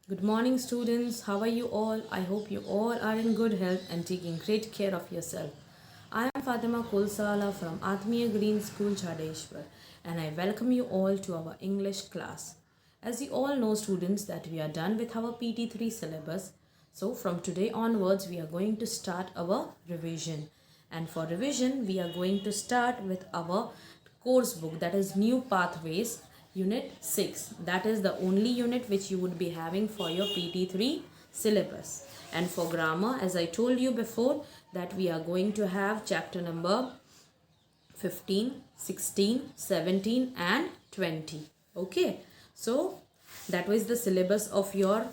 Good morning, students. How are you all? I hope you all are in good health and taking great care of yourself. I am Fatima Kulsala from Atmiya Green School, Chadeshwar, and I welcome you all to our English class. As you all know, students, that we are done with our PT3 syllabus. So, from today onwards, we are going to start our revision. And for revision, we are going to start with our course book, that is New Pathways Unit 6. That is the only unit which you would be having for your PT3 syllabus. And for grammar, as I told you before, that we are going to have chapter number 15, 16, 17 and 20. Okay, so that was the syllabus of your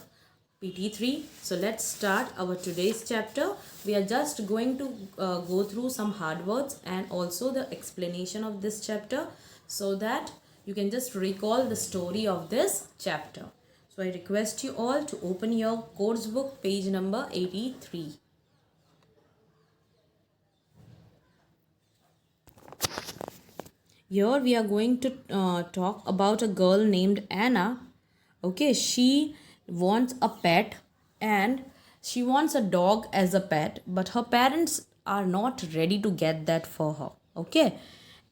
PT3. So let's start our today's chapter. We are just going to go through some hard words and also the explanation of this chapter so that you can just recall the story of this chapter. So I request you all to open your course book, page number 83. Here we are going to talk about a girl named Anna. Okay, she wants a pet and she wants a dog as a pet, but her parents are not ready to get that for her. Okay,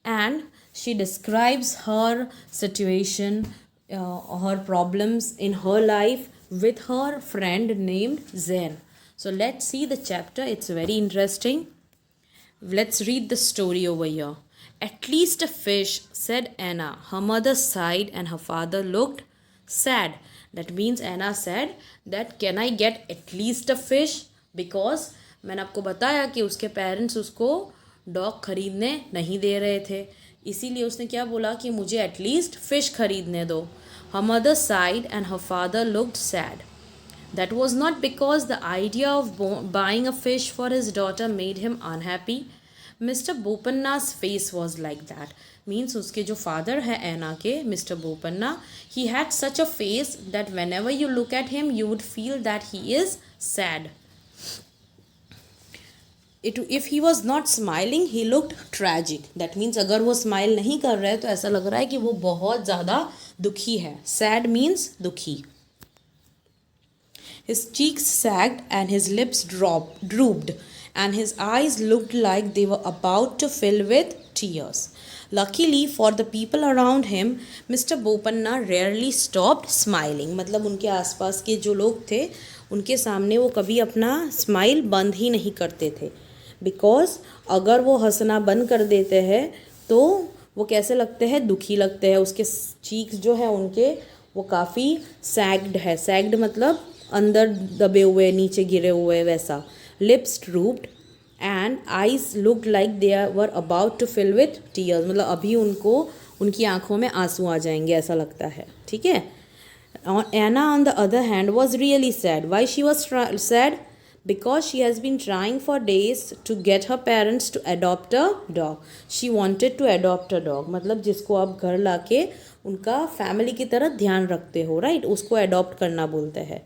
and she describes her situation, her problems in her life with her friend named Zen. So let's see the chapter, it's very interesting. Let's read the story over here. At least a fish, said Anna. Her mother sighed and her father looked sad. That means Anna said that can I get at least a fish? Because मैंने आपको बताया कि उसके parents उसको dog खरीदने नहीं दे रहे थे, इसीलिए उसने क्या बोला कि मुझे एटलीस्ट फ़िश खरीदने दो. Her mother sighed and her father looked sad. That was not because the idea of buying a fish for his daughter made him unhappy. Mr. Bopanna's face was like that. Means uske jo father hai Anna ke, Mr. Bopanna, he had such a face that whenever you look at him, you would feel that he is sad. If he was not smiling, he looked tragic. That means अगर वो smile नहीं कर रहा है तो ऐसा लग रहा है कि वो बहुत ज़्यादा दुखी है. Sad means दुखी. His cheeks sagged and his lips drooped, and his eyes looked like they were about to fill with tears. Luckily for the people around him, Mr. Bopanna rarely stopped smiling. मतलब उनके आसपास के जो लोग थे उनके सामने वो कभी अपना स्माइल बंद ही नहीं करते थे. बिकॉज अगर वो हंसना बंद कर देते हैं तो वो कैसे लगते हैं, दुखी लगते हैं. उसके चीक्स जो है उनके वो काफ़ी सैग्ड है. सैग्ड मतलब अंदर दबे हुए, नीचे गिरे हुए, वैसा. Lips drooped and eyes looked like they were about to fill with tears. मतलब अभी उनको उनकी आंखों में आंसू आ जाएंगे ऐसा लगता है. ठीक है. Anna on the other hand was really sad. Why she was sad? Because she has been trying for days to get her parents to adopt a dog. She wanted to adopt a dog. मतलब जिसको आप घर लाके उनका family की तरह ध्यान रखते हो, राइट, उसको अडॉप्ट करना बोलते हैं.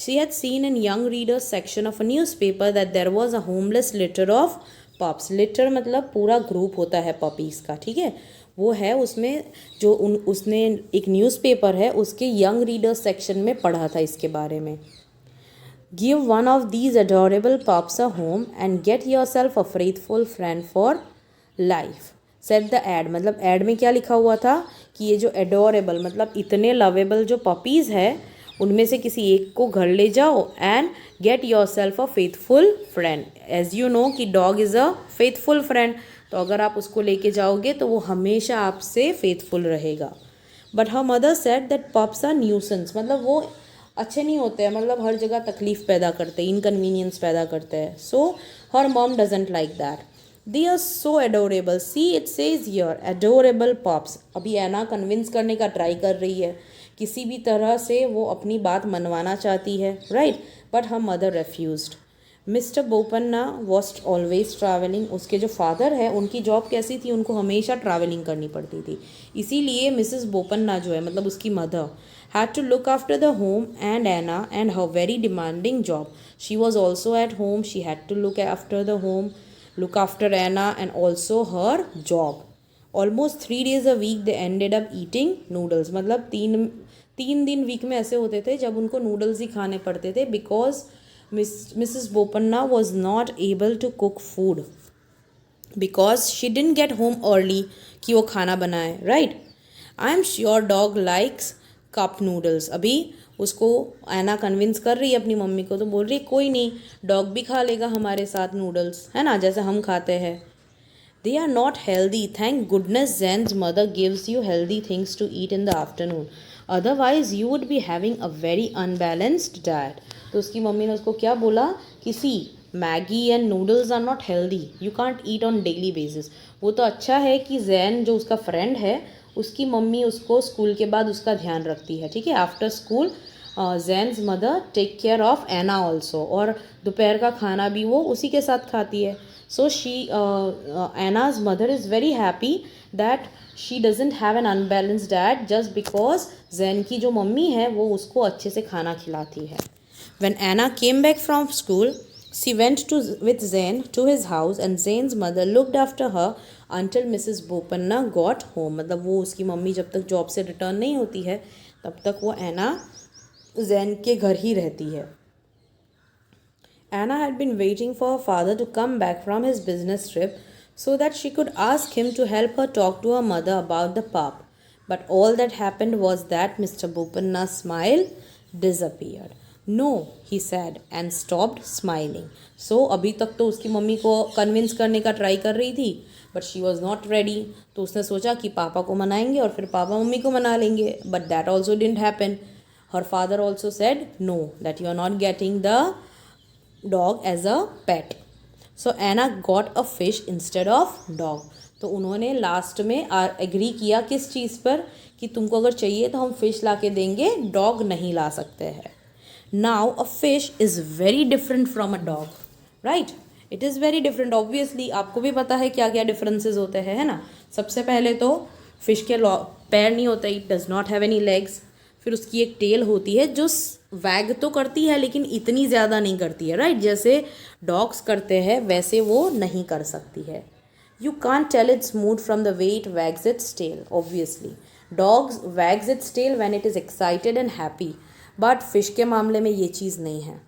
She had seen in young readers section of a newspaper that there was a homeless litter of pups. Litter मतलब पूरा ग्रुप होता है पपीज़ का. ठीक है, वो है उसमें जो उसने एक न्यूज़पेपर है उसके यंग रीडर्स सेक्शन में पढ़ा था इसके बारे में. Give one of these adorable pups a home and get yourself a faithful friend for life, said the ad. मतलब ad में क्या लिखा हुआ था कि ये जो adorable मतलब इतने lovable जो puppies है उनमें से किसी एक को घर ले जाओ and get yourself a faithful friend. As you know कि dog is a faithful friend, तो अगर आप उसको लेके जाओगे तो वो हमेशा आपसे फेथफुल रहेगा. But her mother said that pups are nuisance. मतलब वो अच्छे नहीं होते हैं, मतलब हर जगह तकलीफ़ पैदा करते हैं, इनकन्वीनियंस पैदा करते हैं. So her mom doesn't like that. They are so adorable. See it says here adorable pops. अभी एना कन्विंस करने का ट्राई कर रही है, किसी भी तरह से वो अपनी बात मनवाना चाहती है, right, but her mother refused. Mister Bopanna was always travelling. उसके जो फादर है उनकी जॉब कैसी थी, उनको हमेशा ट्रैवलिंग करनी पड़ती थी. इसीलिए मिसेस बोपन्ना जो है मतलब उसकी mother had to look after the home and Anna and her very demanding job. She was also at home. She had to look after the home, look after Anna and also her job. Almost 3 days a week they ended up eating noodles. मतलब 3 दिन week में ऐसे होते थे जब उनको noodles ही खाने पड़ते थे, because Mrs Bopanna was not able to cook food, because she didn't get home early कि वो खाना बनाए, right. I am sure dog likes cup noodles. अभी उसको ऐना कन्विंस कर रही है अपनी मम्मी को, तो बोल रही है कोई नहीं, डॉग भी खा लेगा हमारे साथ नूडल्स, है ना, जैसे हम खाते हैं। They are not healthy, thank goodness Zain's mother gives you healthy things to eat in the afternoon, otherwise you would be having a very unbalanced diet. तो उसकी मम्मी ने उसको क्या बोला कि see, Maggi and noodles are not healthy, you can't eat on daily basis. वो तो अच्छा है कि जैन जो उसका फ्रेंड है, उसकी मम्मी उसको स्कूल के बाद उसका ध्यान रखती है, ठीक है। After school Jan's mother take care of Anna also, और दोपहर का खाना भी वो उसी के साथ खाती है। So she Anna's mother is very happy that she doesn't have an unbalanced diet just because Zain की जो मम्मी है वो उसको अच्छे से खाना खिलाती है। When Anna came back from school, she went with Zain to his house, and Zain's mother looked after her until Mrs. Bopanna got home. मतलब वो उसकी मम्मी जब तक जॉब से रिटर्न नहीं होती है तब तक वो एना जैन के घर ही रहती है। Anna had been waiting for her father to come back from his business trip so that she could ask him to help her talk to her mother about the pup. But all that happened was that Mr. Bopanna's smile disappeared. No, he said and stopped smiling. So अभी तक तो उसकी mummy को convince करने का try कर रही थी, but she was not ready. तो उसने सोचा कि पापा को मनाएंगे और फिर पापा मम्मी को मना लेंगे, but that also didn't happen. Her father also said no, that you are not getting the dog as a pet. So Anna got a fish instead of dog. तो उन्होंने लास्ट में agree किया किस चीज़ पर, कि तुमको अगर चाहिए तो हम फिश ला के देंगे, डॉग नहीं ला सकते हैं। Now a fish is very different from a dog, right, it is very different. Obviously आपको भी पता है क्या क्या डिफरेंसेस होते हैं, है ना। सबसे पहले तो फिश के पैर नहीं होते, it does not have any legs. फिर उसकी एक टेल होती है जो वैग तो करती है लेकिन इतनी ज़्यादा नहीं करती है, राइट, जैसे डॉग्स करते हैं वैसे वो नहीं कर सकती है। You can't tell its mood from the way it wags its tail. Obviously dogs wags its tail when it is excited and happy, but fish के मामले में ये चीज़ नहीं है।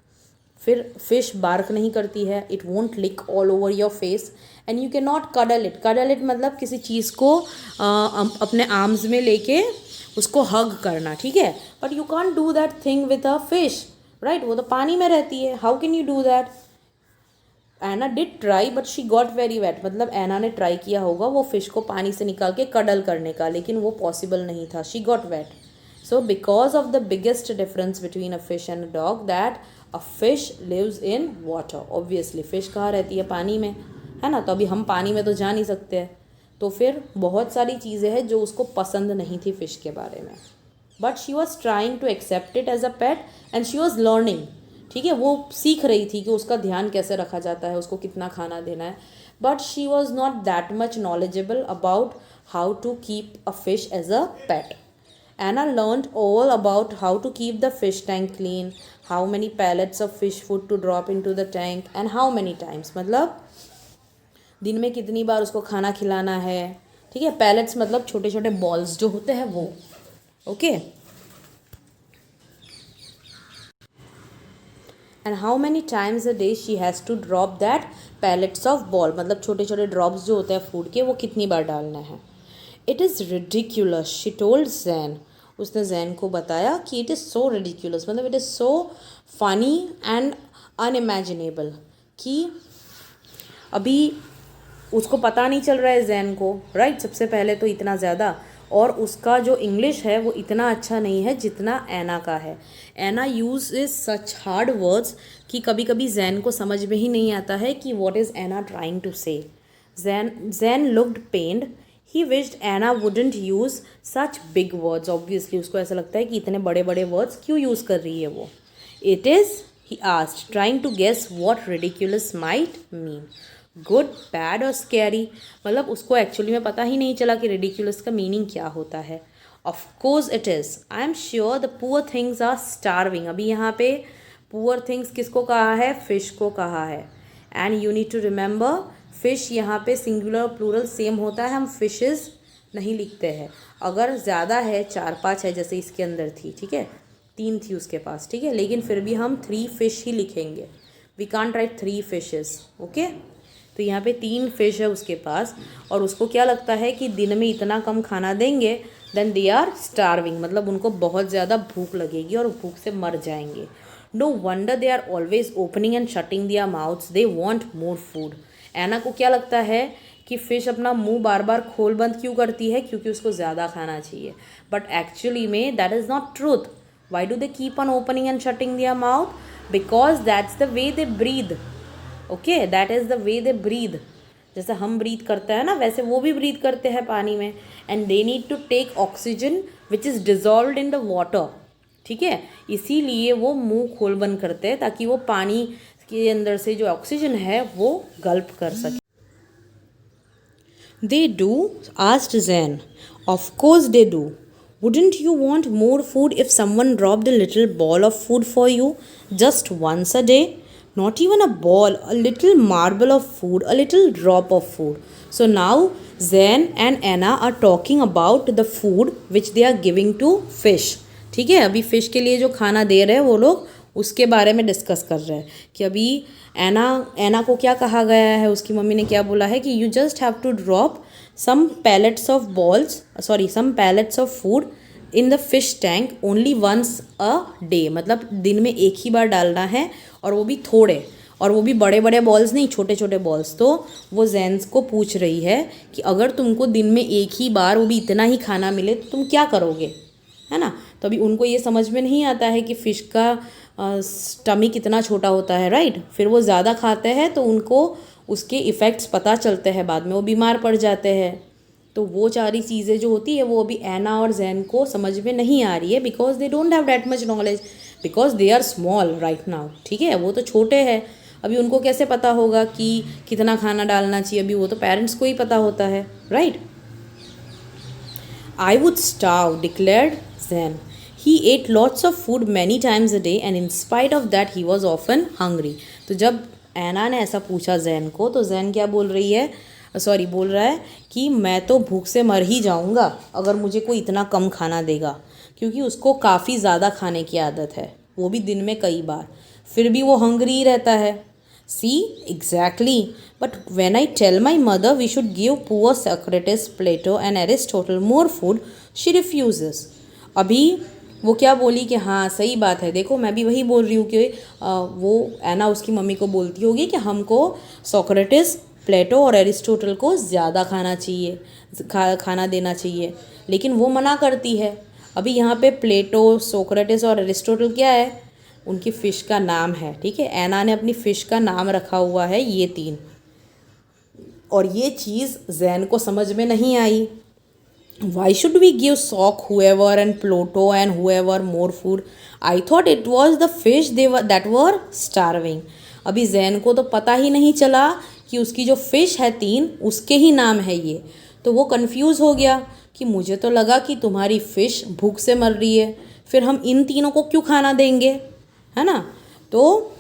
फिर फिश बार्क नहीं करती है, it won't lick all over your face, and you can not cuddle it. Cuddle it मतलब किसी चीज़ को अपने आर्म्स में लेके उसको हग करना, ठीक है, but you can't do that thing with a fish, right, वो तो पानी में रहती है, how can you do that. Anna did try but she got very wet, मतलब एना ने ट्राई किया होगा वो फिश को पानी से निकाल के कडल करने का, लेकिन वो पॉसिबल नहीं था, she got wet. So because of the biggest difference between a fish and a dog, that a fish lives in water. Obviously fish कहाँ रहती है, पानी में, है ना। तो अभी हम पानी में तो जा नहीं सकते हैं, तो फिर बहुत सारी चीज़ें हैं जो उसको पसंद नहीं थी फिश के बारे में, but she was trying to accept it as a pet and she was learning, ठीक है, वो सीख रही थी कि उसका ध्यान कैसे रखा जाता है, उसको कितना खाना देना है, but she was not that much knowledgeable about how to keep a fish as a pet. Anna learned all about how to keep the fish tank clean, how many pellets of fish food to drop into the tank, and how many times, मतलब दिन में कितनी बार उसको खाना खिलाना है, ठीक है। पैलेट्स मतलब छोटे छोटे बॉल्स जो होते हैं वो, okay. And how many times a day she has to drop that pellets of ball, मतलब छोटे छोटे ड्रॉप्स जो होते हैं फूड के, वो कितनी बार डालना है। It is ridiculous, she told Jain, उसने जैन को बताया कि इट इज़ सो रिडिक्यूलस, मतलब it is so funny and unimaginable, कि अभी उसको पता नहीं चल रहा है जैन को, राइट, सबसे पहले तो इतना ज़्यादा, और उसका जो इंग्लिश है वो इतना अच्छा नहीं है जितना एना का है। Anna uses such hard words कि कभी कभी जैन को समझ में ही नहीं आता है कि what is Anna trying to say. Zain looked pained, he wished Anna wouldn't use such big words. Obviously उसको ऐसा लगता है कि इतने बड़े बड़े वर्ड्स क्यों यूज़ कर रही है वो। It is, he asked, trying to guess what ridiculous might mean, good, bad और स्कैरी, मतलब उसको एक्चुअली में पता ही नहीं चला कि रिडिक्यूलस का मीनिंग क्या होता है। Of course it is, I am sure the poor things are starving. अभी यहाँ पे पुअर थिंग्स किसको कहा है, फिश को कहा है। And you need to remember fish यहाँ पे सिंगुलर और प्लूरल सेम होता है, हम फिशेस नहीं लिखते हैं। अगर ज़्यादा है, 4-5 है जैसे इसके अंदर थी, ठीक है, 3 थी उसके पास, ठीक है, लेकिन फिर भी हम 3 फिश ही लिखेंगे। We can't write 3 fishes, okay. तो यहाँ पे 3 फिश है उसके पास और उसको क्या लगता है कि दिन में इतना कम खाना देंगे देन दे आर स्टार्विंग, मतलब उनको बहुत ज़्यादा भूख लगेगी और भूख से मर जाएंगे। No wonder they are always opening and shutting their mouths, they want more food. Anna को क्या लगता है कि फ़िश अपना मुंह बार बार खोल बंद क्यों करती है, क्योंकि उसको ज़्यादा खाना चाहिए। बट एक्चुअली में that is not truth. Why do they keep on opening and shutting their mouth? Because that's the way they breathe, okay, that is the way they breathe. जैसे हम ब्रीथ करते हैं ना, वैसे वो भी ब्रीथ करते हैं पानी में। And they need to take oxygen which is dissolved in the water, ठीक है, इसीलिए वो मुंह खोल बंद करते हैं ताकि वो पानी के अंदर से जो ऑक्सीजन है वो गल्प कर सके। They do? Asked Zen. Of course they do. Wouldn't you want more food if someone dropped a little ball of food for you just once a day? Not even a ball, a little marble of food, a little drop of food. So now Zen and Anna are talking about the food which they are giving to fish. ठीक है, अभी fish के लिए जो खाना दे रहे हैं वो लोग उसके बारे में डिस्कस कर रहे हैं कि अभी एना को क्या कहा गया है, उसकी मम्मी ने क्या बोला है कि you just have to drop some pellets of food in the fish tank only once a day, मतलब दिन में एक ही बार डालना है और वो भी थोड़े, और वो भी बड़े बड़े बॉल्स नहीं, छोटे छोटे बॉल्स। तो वो जैन्स को पूछ रही है कि अगर तुमको दिन में एक ही बार वो भी इतना ही खाना मिले तो तुम क्या करोगे, है ना। तो अभी उनको ये समझ में नहीं आता है कि फ़िश का स्टमी कितना छोटा होता है, राइट। फिर वो ज़्यादा खाते हैं तो उनको उसके इफ़ेक्ट्स पता चलते हैं, बाद में वो बीमार पड़ जाते हैं। तो वो सारी चीज़ें जो होती है वो अभी एना और जैन को समझ में नहीं आ रही है, because they don't have that much knowledge, because they are small right now, ठीक है, वो तो छोटे हैं। अभी उनको कैसे पता होगा कि कितना खाना डालना चाहिए, अभी वो तो पेरेंट्स को ही पता होता है, right. I would starve, declared Zen. He ate lots of food many times a day and in spite of that he was often hungry. तो जब एना ने ऐसा पूछा जैन को तो जैन क्या बोल रहा है कि मैं तो भूख से मर ही जाऊंगा अगर मुझे कोई इतना कम खाना देगा, क्योंकि उसको काफ़ी ज़्यादा खाने की आदत है, वो भी दिन में कई बार, फिर भी वो हंग्री ही रहता है। See, exactly. But when I tell my mother we should give poor Socrates, Plato and Aristotle more food, she refuses. अभी वो क्या बोली कि हाँ सही बात है, देखो मैं भी वही बोल रही हूँ कि वो एना उसकी मम्मी को बोलती होगी कि हमको सोक्रेटिस, प्लेटो और एरिस्टोटल को ज़्यादा खाना चाहिए, खाना देना चाहिए, लेकिन वो मना करती है। अभी यहाँ पे प्लेटो, सोक्रेटिस और एरिस्टोटल क्या है, उनकी फ़िश का नाम है, ठीक है। एना ने अपनी फ़िश का नाम रखा हुआ है ये 3, और ये चीज़ जैन को समझ में नहीं आई। Why should we give Sock Hoover and Pluto and Hoover more food, I thought it was the fish that were starving. अभी जैन को तो पता ही नहीं चला कि उसकी जो फ़िश है 3 उसके ही नाम है ये, तो वो कंफ्यूज हो गया कि मुझे तो लगा कि तुम्हारी फ़िश भूख से मर रही है, फिर हम इन तीनों को क्यों खाना देंगे, है ना। तो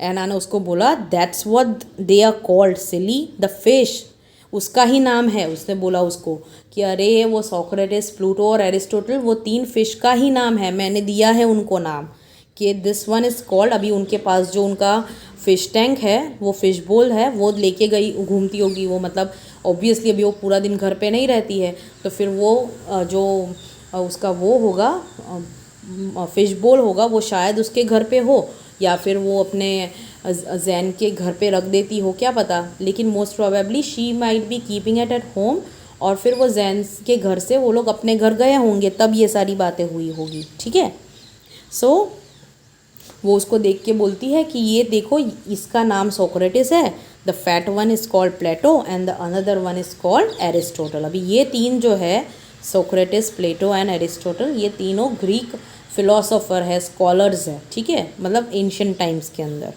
एना ने उसको बोला that's what they are called silly, the fish उसका ही नाम है। उसने बोला उसको कि अरे वो सोक्रेटिस, प्लूटो और एरिस्टोटल वो 3 फिश का ही नाम है, मैंने दिया है उनको नाम कि दिस वन इज़ कॉल्ड। अभी उनके पास जो उनका फ़िश टैंक है, वो फ़िश बोल है, वो लेके गई घूमती होगी वो, मतलब ऑब्वियसली अभी वो पूरा दिन घर पे नहीं रहती है, तो फिर वो जो उसका वो होगा फ़िश बोल होगा वो शायद उसके घर पे हो या फिर वो अपने जैन के घर पे रख देती हो, क्या पता, लेकिन most probably she might be keeping it at home, और फिर वो जैन के घर से वो लोग अपने घर गए होंगे तब ये सारी बातें हुई होगी, ठीक है। सो वो उसको देख के बोलती है कि ये देखो इसका नाम सोक्रेटिस है, the fat one is called Plato and the another one is called Aristotle. अभी ये 3 जो है सोक्रेटिस, प्लेटो एंड एरिस्टोटल, ये तीनों ग्रीक फिलोसोफर है, स्कॉलर्स है, ठीक है, मतलब एंशिएंट टाइम्स के अंदर।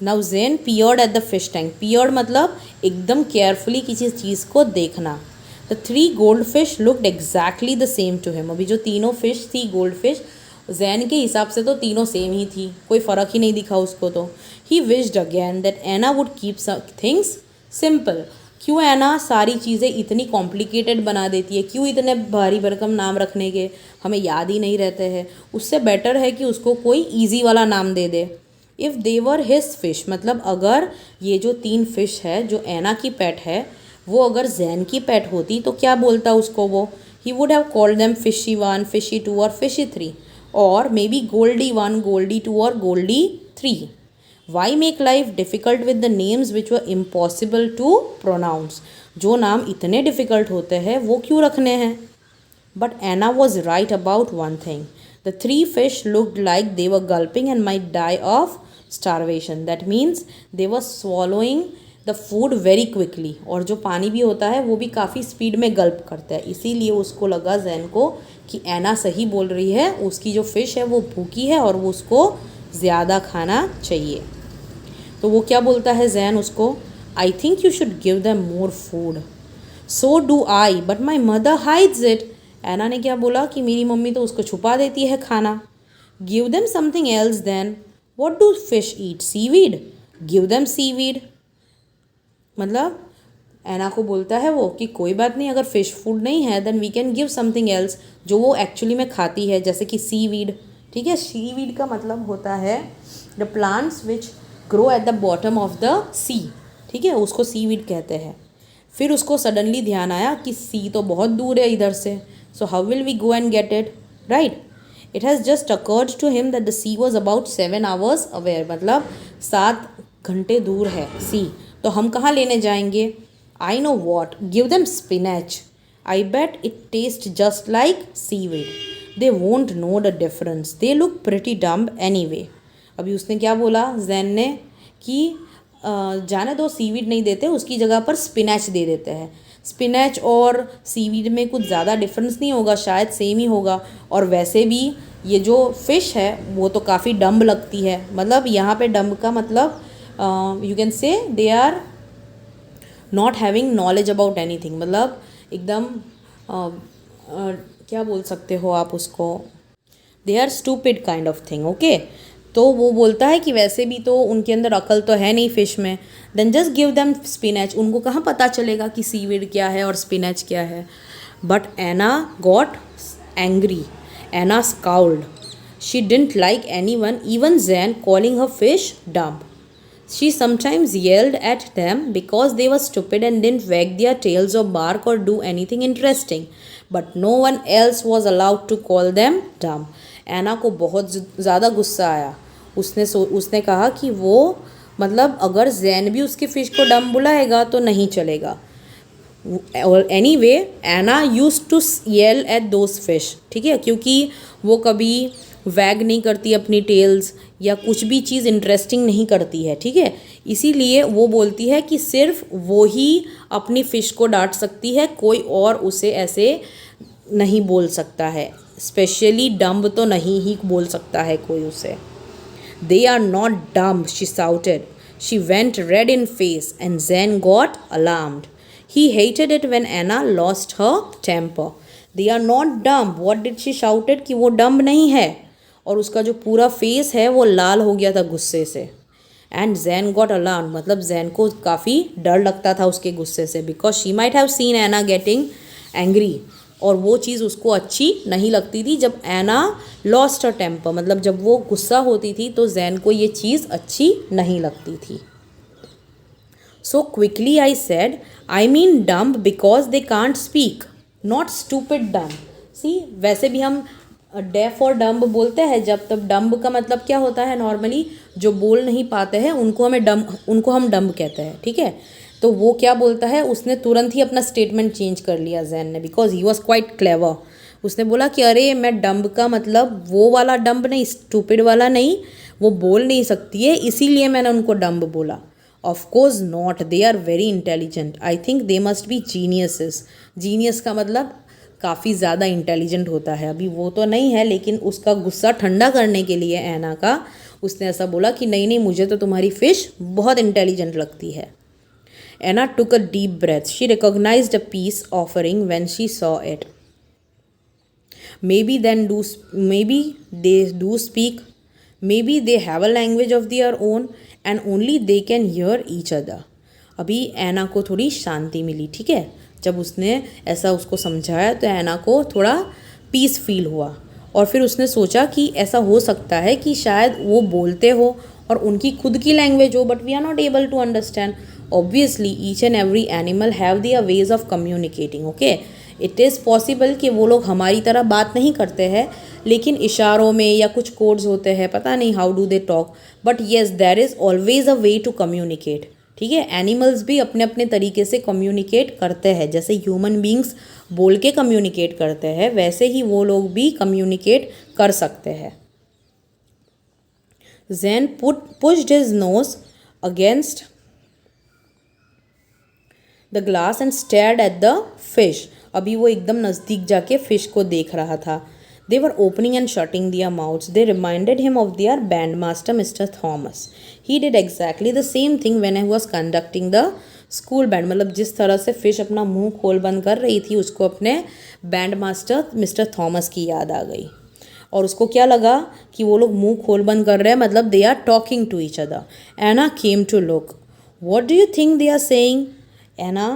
Now Jan peered at the fish tank, peered मतलब एकदम केयरफुली किसी चीज़ को देखना। The 3 goldfish looked exactly the same to him. अभी जो तीनों फिश थी गोल्ड फिश, जैन के हिसाब से तो तीनों सेम ही थी, कोई फ़र्क ही नहीं दिखा उसको। तो he wished again that Anna would keep things simple. क्यों एना सारी चीज़ें इतनी कॉम्प्लिकेटेड बना देती है, क्यों इतने भारी भरकम नाम रखने के हमें याद ही नहीं रहते हैं। उससे बेटर है कि उसको कोई ईजी वाला नाम दे दे। इफ़ देवर हिज फिश, मतलब अगर ये जो 3 फिश है जो एना की पेट है वो अगर जैन की पेट होती तो क्या बोलता उसको वो, he would have called them fishy 1, fishy 2 और फिशी 3, और मे बी गोल्डी 1, गोल्डी 2 और Goldie 3। Why make life difficult with the names which were impossible to pronounce, जो नाम इतने डिफ़िकल्ट होते हैं वो क्यों रखने हैं। But Anna was right about one thing, the 3 fish looked like they were gulping and might die of starvation. That means they were swallowing the food very quickly, और जो पानी भी होता है वो भी काफ़ी स्पीड में गल्प करता है। इसीलिए उसको लगा जैन को कि एना सही बोल रही है, उसकी जो फ़िश है वो भूखी है और वो उसको ज़्यादा खाना चाहिए। तो वो क्या बोलता है जैन उसको, I think you should give them more food. So do I but my mother hides it. Anna ने क्या बोला कि मेरी मम्मी तो उसको छुपा देती है खाना। Give them something else then, what do fish eat, seaweed, give them seaweed. मतलब एना को बोलता है वो कि कोई बात नहीं, अगर फ़िश फूड नहीं है then we can give something else, जो वो एक्चुअली में खाती है, जैसे कि सीवीड। ठीक है, सीवीड का मतलब होता है the plants which grow at the bottom of the sea. ठीक है, उसको सीवीड कहते हैं। फिर उसको सडनली ध्यान आया कि सी तो बहुत दूर है इधर से, so how will we go and get it, right. It has just occurred to him that the sea was about 7 hours away, मतलब 7 घंटे दूर है सी, तो हम कहाँ लेने जाएंगे। I know what, give them spinach, I bet it taste just like seaweed, they won't know the difference, they look pretty dumb anyway. अभी उसने क्या बोला जैन ने कि जाने दो, सीवीड नहीं देते, उसकी जगह पर स्पिनच दे देते हैं। स्पिनच और सीवीड में कुछ ज़्यादा डिफरेंस नहीं होगा, शायद सेम ही होगा। और वैसे भी ये जो फ़िश है वो तो काफ़ी डम्ब लगती है, मतलब यहाँ पे डम्ब का मतलब you can say they are not having knowledge about anything, मतलब एकदम क्या बोल सकते हो आप उसको, they are stupid kind of thing. Okay, तो वो बोलता है कि वैसे भी तो उनके अंदर अकल तो है नहीं फ़िश में, then just give them spinach. उनको कहाँ पता चलेगा कि सीवीड क्या है और स्पिनच क्या है। But Anna got angry, Anna scowled, she didn't like anyone, even Zain calling her fish dumb. She sometimes yelled at them because they were stupid and didn't wag their tails or bark or do anything interesting. But no one else was allowed to call them dumb. एना को बहुत ज़्यादा गुस्सा आया। उसने कहा कि वो मतलब अगर जैन भी उसकी फ़िश को डम बुलाएगा तो नहीं चलेगा। और anyway Anna used to yell at those fish, ठीक है, क्योंकि वो कभी वैग नहीं करती अपनी टेल्स या कुछ भी चीज़ इंटरेस्टिंग नहीं करती है। ठीक है, इसीलिए वो बोलती है कि सिर्फ वो ही अपनी फ़िश को डांट सकती है, कोई और उसे ऐसे नहीं बोल सकता है, स्पेशली डम्ब तो नहीं ही बोल सकता है कोई उसे। They are not dumb, she shouted, she went red in face and Jan got alarmed. He hated it when Anna lost her temper. They are not dumb. What did she shouted कि वो dumb नहीं है, और उसका जो पूरा face है वो लाल हो गया था गुस्से से। एंड जैन गॉट अलार्म, मतलब जैन को काफ़ी डर लगता था उसके गुस्से से, because she might have seen Anna getting angry, और वो चीज़ उसको अच्छी नहीं लगती थी। जब एना लॉस्ट हर टेम्पर, मतलब जब वो गुस्सा होती थी तो जैन को ये चीज़ अच्छी नहीं लगती थी। So quickly I said, I mean dumb because they can't speak, not stupid dumb. See, वैसे भी हम डेफ और डम्ब बोलते हैं जब तब। डम्ब का मतलब क्या होता है, नॉर्मली जो बोल नहीं पाते हैं उनको हम डम्ब कहते हैं। ठीक है, तो वो क्या बोलता है, उसने तुरंत ही अपना स्टेटमेंट चेंज कर लिया जैन ने, because he was quite clever. उसने बोला कि अरे मैं डम्ब का मतलब वो वाला डम्ब नहीं, स्टूपिड वाला नहीं, वो बोल नहीं सकती है इसीलिए मैंने उनको डम्ब बोला। Of course not, they are very intelligent. I think they must be geniuses. Genius का मतलब काफ़ी ज़्यादा इंटेलिजेंट होता है। अभी वो तो नहीं है, लेकिन उसका गुस्सा ठंडा करने के लिए एना का उसने ऐसा बोला कि नहीं नहीं, मुझे तो तुम्हारी फ़िश बहुत इंटेलिजेंट लगती है। एना took a deep breath. She recognized a peace offering when she saw it. Maybe they do speak. Maybe they have a language of their own and only they can hear each other. अभी ऐना को थोड़ी शांति मिली, ठीक है। जब उसने ऐसा उसको समझाया तो ऐना को थोड़ा पीस फील हुआ और फिर उसने सोचा कि ऐसा हो सकता है कि शायद वो बोलते हो और उनकी खुद की लैंग्वेज हो, but we are not able to understand. Obviously each and every animal have their ways of communicating, okay. It is possible कि वो लोग हमारी तरह बात नहीं करते हैं, लेकिन इशारों में या कुछ कोड्स होते हैं, पता नहीं how do they talk, but yes there is always a way to communicate, ठीक है। एनिमल्स भी अपने अपने तरीके से कम्युनिकेट करते हैं, जैसे ह्यूमन बींग्स बोल के कम्युनिकेट करते हैं, वैसे ही वो लोग भी कम्युनिकेट कर सकते हैं। Zen pushed his nose against the glass and stared at the fish. अभी वो एकदम नज़दीक जाके फिश को देख रहा था। They were opening and shutting their mouths. They reminded him of their bandmaster, Mr. Thomas. He did exactly the same thing when he was conducting the school band, मतलब जिस तरह से फिश अपना मुंह खोल बंद कर रही थी, उसको अपने बैंड मास्टर मिस्टर थॉमस की याद आ गई और उसको क्या लगा कि वो लोग मुंह खोल बंद कर रहे हैं, मतलब they are talking to each other. Anna came to look, what do you think they are saying. Anna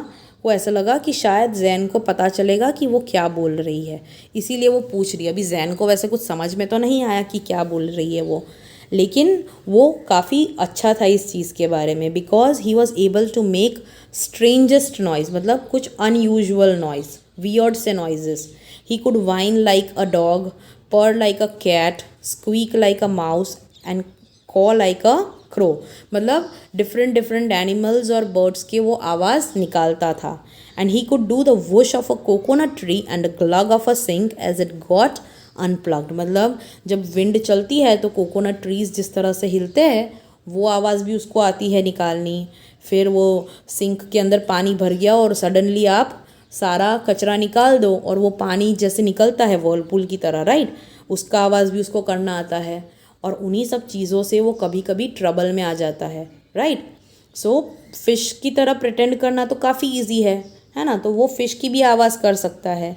को ऐसा लगा कि शायद जैन को पता चलेगा कि वो क्या बोल रही है, इसीलिए वो पूछ रही है। अभी जैन को वैसे कुछ समझ में तो नहीं आया कि क्या बोल रही है वो, लेकिन वो काफ़ी अच्छा था इस चीज़ के बारे में, because he was able to make strangest noise, मतलब कुछ अनयूजुअल नॉइज, वियर्ड से noises. He could whine like a dog, purr like a cat, squeak like a mouse and caw like a crow। मतलब different different animals और birds के वो आवाज़ निकालता था। And he could do the whoosh of a coconut tree and glug of a sink as it got unplugged. मतलब जब wind चलती है तो कोकोनट ट्रीज जिस तरह से हिलते हैं वो आवाज़ भी उसको आती है निकालनी। फिर वो सिंक के अंदर पानी भर गया और सडनली आप सारा कचरा निकाल दो और वो पानी जैसे निकलता है वर्लपूल की तरह, राइट, उसका आवाज़ भी उसको करना आता है। और उन्हीं सब चीज़ों से वो कभी कभी ट्रबल में आ जाता है, राइट। सो फिश की तरह प्रिटेंड करना तो काफ़ी ईजी है ना, तो वो फिश की भी आवाज़ कर सकता है।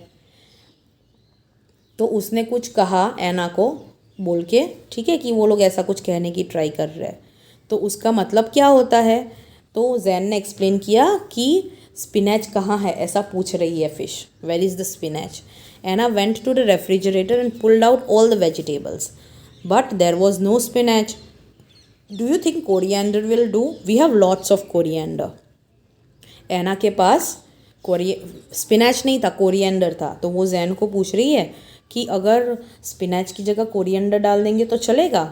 तो उसने कुछ कहा ऐना को बोल के, ठीक है, कि वो लोग ऐसा कुछ कहने की ट्राई कर रहे हैं, तो उसका मतलब क्या होता है। तो जैन ने एक्सप्लेन किया कि स्पिनच कहाँ है, ऐसा पूछ रही है fish, where is the spinach. Anna went to the refrigerator and pulled out all the vegetables but there was no spinach. Do you think coriander will do, we have lots of coriander. Anna के पास spinach नहीं था, coriander था। तो वो जैन को पूछ रही है कि अगर स्पिनच की जगह कोरिएंडर डाल देंगे तो चलेगा।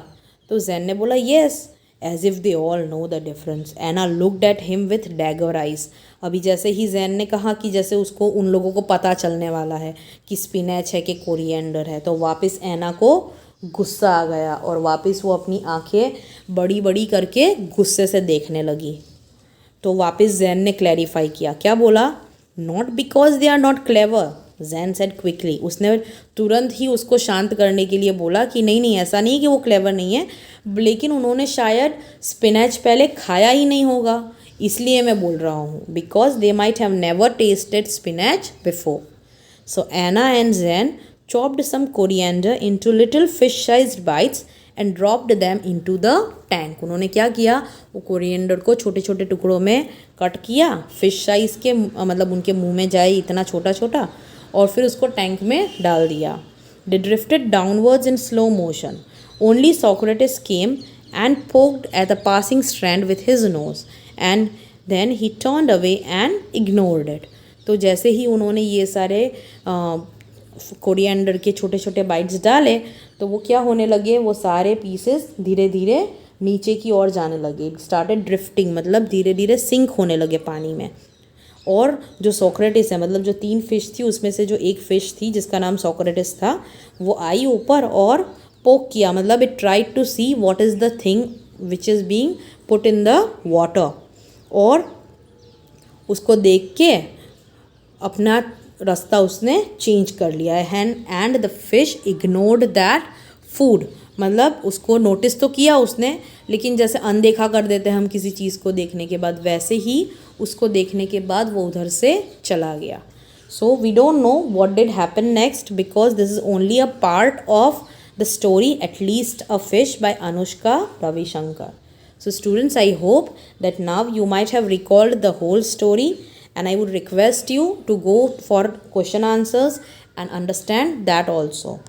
तो जैन ने बोला yes, as if they all know the difference. Anna looked at him with dagger eyes. अभी जैसे ही जैन ने कहा कि जैसे उसको उन लोगों को पता चलने वाला है कि स्पिनच है कि कोरिएंडर है, तो वापस एना को गुस्सा आ गया और वापस वो अपनी आंखें बड़ी बड़ी करके गुस्से से देखने लगी। तो वापस जैन ने क्लैरिफाई किया, क्या बोला, not because they are not clever, Jan said quickly. उसने तुरंत ही उसको शांत करने के लिए बोला कि नहीं नहीं, ऐसा नहीं कि वो क्लेवर नहीं है, लेकिन उन्होंने शायद स्पिनच पहले खाया ही नहीं होगा, इसलिए मैं बोल रहा हूँ, because they might have never tasted spinach before. So Anna and Jan chopped some coriander into little fish sized bites and dropped them into the tank। उन्होंने क्या किया, वो कोरिएंडर को छोटे छोटे टुकड़ों में कट किया, फिश साइज़ के, मतलब उनके मुंह में जाए इतना छोटा छोटा, और फिर उसको टैंक में डाल दिया। They drifted downwards in slow motion. Only Socrates came and poked at the passing strand with his nose, and then he turned away and ignored it। तो जैसे ही उन्होंने ये सारे कोरिएंडर के छोटे छोटे बाइट्स डाले तो वो क्या होने लगे, वो सारे पीसेस धीरे धीरे नीचे की ओर जाने लगे। स्टार्टेड ड्रिफ्टिंग, मतलब धीरे धीरे सिंक होने लगे पानी में। और जो सोक्रेटिस है, मतलब जो 3 फिश थी उसमें से जो एक फ़िश थी जिसका नाम सोक्रेटिस था, वो आई ऊपर और पोक किया, मतलब it tried to see what is the thing which is being put in the water, और उसको देख के अपना रास्ता उसने चेंज कर लिया है। And the fish ignored that food, मतलब उसको नोटिस तो किया उसने, लेकिन जैसे अनदेखा कर देते हैं हम किसी चीज़ को देखने के बाद, वैसे ही उसको देखने के बाद वो उधर से चला गया। So we don't know what did happen next, because this is only a part of the story at least a fish by Anushka Ravishankar. So students, I hope that now you might have recalled the whole story, and I would request you to go for question answers and understand that also.